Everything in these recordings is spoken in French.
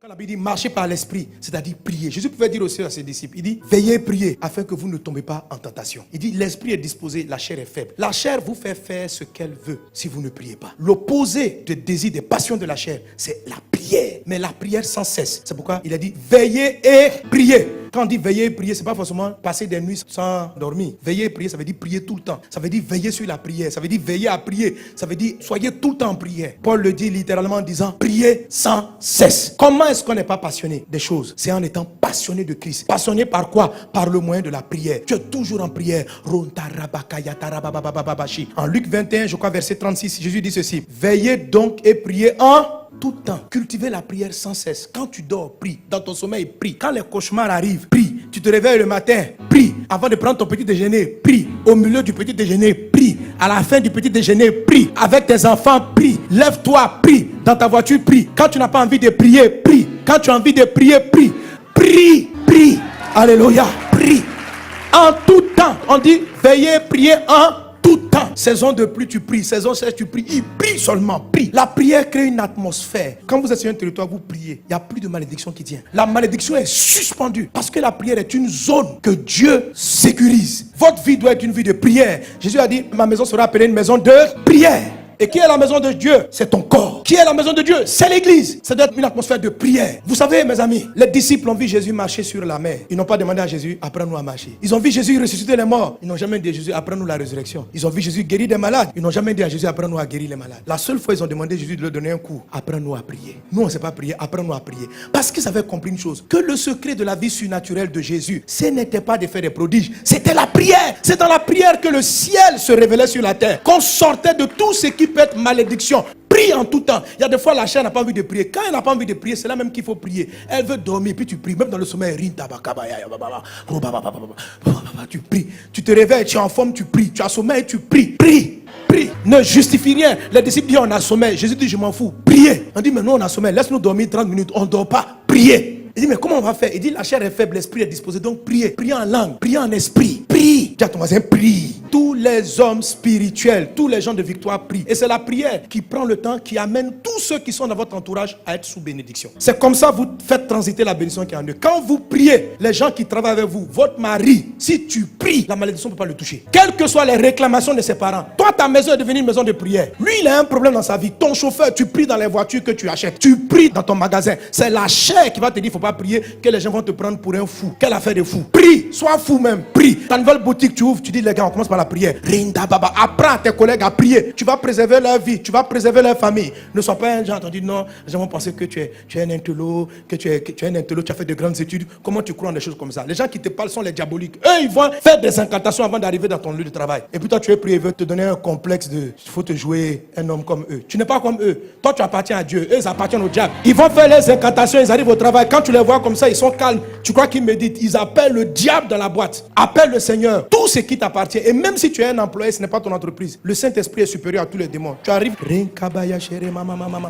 Quand la Bible dit marcher par l'esprit, c'est-à-dire prier. Jésus pouvait dire aussi à ses disciples, il dit veillez, priez, afin que vous ne tombez pas en tentation. Il dit l'esprit est disposé, la chair est faible. La chair vous fait faire ce qu'elle veut si vous ne priez pas. L'opposé des désirs, des passions de la chair, c'est la prière. Mais la prière sans cesse. C'est pourquoi il a dit veillez et priez. Quand on dit veiller et prier, c'est pas forcément passer des nuits sans dormir. Veiller et prier, ça veut dire prier tout le temps. Ça veut dire veiller sur la prière. Ça veut dire veiller à prier. Ça veut dire soyez tout le temps en prière. Paul le dit littéralement en disant priez sans cesse. Comment est-ce qu'on n'est pas passionné des choses? C'est en étant passionné de Christ. Passionné par quoi? Par le moyen de la prière. Tu es toujours en prière. En Luc 21, je crois verset 36, Jésus dit ceci. Veillez donc et priez en tout temps. Cultivez la prière sans cesse. Quand tu dors, prie. Dans ton sommeil, prie. Quand les cauchemars arrivent, prie. Tu te réveilles le matin, prie. Avant de prendre ton petit déjeuner, prie. Au milieu du petit déjeuner, prie. À la fin du petit déjeuner, prie. Avec tes enfants, prie. Lève-toi, prie. Dans ta voiture, prie. Quand tu n'as pas envie de prier, prie. Quand tu as envie de prier, prie. Prie, prie. Alléluia, prie. En tout temps. On dit veillez, priez en tout temps. Saison de pluie, tu pries. Saison sèche, tu pries. Il prie seulement, prie. La prière crée une atmosphère. Quand vous êtes sur un territoire, vous priez. Il n'y a plus de malédiction qui tient. La malédiction est suspendue. Parce que la prière est une zone que Dieu sécurise. Votre vie doit être une vie de prière. Jésus a dit, ma maison sera appelée une maison de prière. Et qui est la maison de Dieu? C'est ton corps. Qui est la maison de Dieu? C'est l'église. Ça doit être une atmosphère de prière. Vous savez, mes amis, les disciples ont vu Jésus marcher sur la mer. Ils n'ont pas demandé à Jésus, apprends-nous à marcher. Ils ont vu Jésus ressusciter les morts. Ils n'ont jamais dit à Jésus, apprends-nous la résurrection. Ils ont vu Jésus guérir des malades. Ils n'ont jamais dit à Jésus, apprends-nous à guérir les malades. La seule fois, ils ont demandé à Jésus de leur donner un coup. Apprends-nous à prier. Nous, on ne sait pas prier. Apprends-nous à prier. Parce qu'ils avaient compris une chose, que le secret de la vie surnaturelle de Jésus, ce n'était pas de faire des prodiges. C'était la prière. C'est dans la prière que le ciel se révélait sur la terre. Qu'on sortait de tout ce qui peut être malédiction. Prie en tout temps. Il y a des fois la chair n'a pas envie de prier. Quand elle n'a pas envie de prier, c'est là même qu'il faut prier. Elle veut dormir, puis tu pries. Même dans le sommeil, tu pries. Tu te réveilles, tu es en forme, tu pries. Tu as sommeil, tu pries. Prie. Prie. Ne justifie rien. Les disciples disent on a sommeil. Jésus dit je m'en fous. Priez. On dit mais nous on a sommeil. Laisse-nous dormir 30 minutes. On ne dort pas. Priez. Il dit mais comment on va faire? Il dit la chair est faible, l'esprit est disposé. Donc priez. Priez en langue. Priez en esprit. Prie. Dis à ton voisin prie. Tous les hommes spirituels, tous les gens de victoire prient. Et c'est la prière qui prend le temps, qui amène tous ceux qui sont dans votre entourage à être sous bénédiction. C'est comme ça que vous faites transiter la bénédiction qui est en eux. Quand vous priez, les gens qui travaillent avec vous, votre mari, si tu pries, la malédiction ne peut pas le toucher. Quelles que soient les réclamations de ses parents, toi ta maison est devenue une maison de prière. Lui il a un problème dans sa vie. Ton chauffeur, tu pries dans les voitures que tu achètes. Tu pries dans ton magasin. C'est la chair qui va te dire, il ne faut pas prier, que les gens vont te prendre pour un fou. Quelle affaire de fou. Prie, sois fou même, prie. Ta nouvelle boutique, tu ouvres, tu dis les gars, on commence par la prière. Rinda baba, apprends à tes collègues à prier. Tu vas préserver leur vie, tu vas préserver leur famille. Ne sois pas un genre, on dit non, les gens vont penser que tu es un intello, que tu es un intello, tu as fait de grandes études. Comment tu crois en des choses comme ça? Les gens qui te parlent sont les diaboliques. Eux, ils vont faire des incantations avant d'arriver dans ton lieu de travail. Et puis toi, tu es prié, ils veulent te donner un complexe de, il faut te jouer un homme comme eux. Tu n'es pas comme eux. Toi, tu appartiens à Dieu. Eux, ils appartiennent au diable. Ils vont faire les incantations, ils arrivent au travail. Quand tu les vois comme ça, ils sont calmes. Tu crois qu'ils méditent. Ils appellent le diable dans la boîte. Appelle le Seigneur. Tout ce qui t'appartient. Et même si tu es un employé, ce n'est pas ton entreprise. Le Saint-Esprit est supérieur à tous les démons. Tu arrives.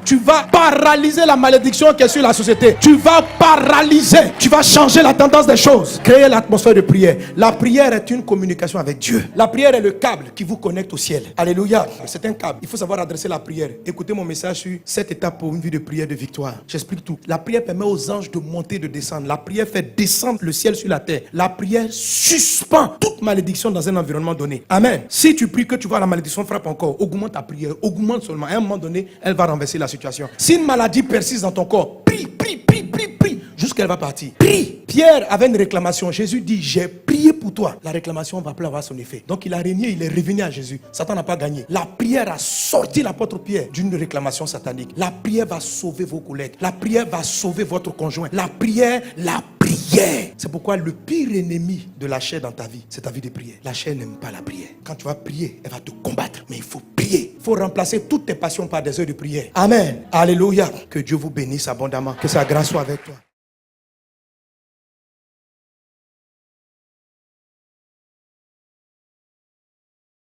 Tu vas paralyser la malédiction qui est sur la société. Tu vas paralyser. Tu vas changer la tendance des choses. Créer l'atmosphère de prière. La prière est une communication avec Dieu. La prière est le câble qui vous connecte au ciel. Alléluia. C'est un câble. Il faut savoir adresser la prière. Écoutez mon message sur 7 étapes pour une vie de prière de victoire. J'explique tout. La prière permet aux anges de monter, de descendre. La prière fait descendre le ciel sur la terre. La prière suspend toute malédiction dans un environnement donné. Amen. Si tu pries que tu vois la malédiction frappe encore, augmente ta prière. Augmente seulement. À un moment donné, elle va renverser la situation. Si une maladie persiste dans ton corps, prie, prie, prie, prie, prie, jusqu'à elle va partir. Prie. Pierre avait une réclamation. Jésus dit, j'ai prié pour toi. La réclamation va plus avoir son effet. Donc il a régné, il est revenu à Jésus. Satan n'a pas gagné. La prière a sorti l'apôtre Pierre d'une réclamation satanique. La prière va sauver vos collègues. La prière va sauver votre conjoint. La prière. C'est pourquoi le pire ennemi de la chair dans ta vie, c'est ta vie de prière. La chair n'aime pas la prière. Quand tu vas prier, elle va te combattre. Mais il faut prier. Il faut remplacer toutes tes passions par des heures de prière. Amen. Alléluia. Que Dieu vous bénisse abondamment. Que sa grâce soit avec toi.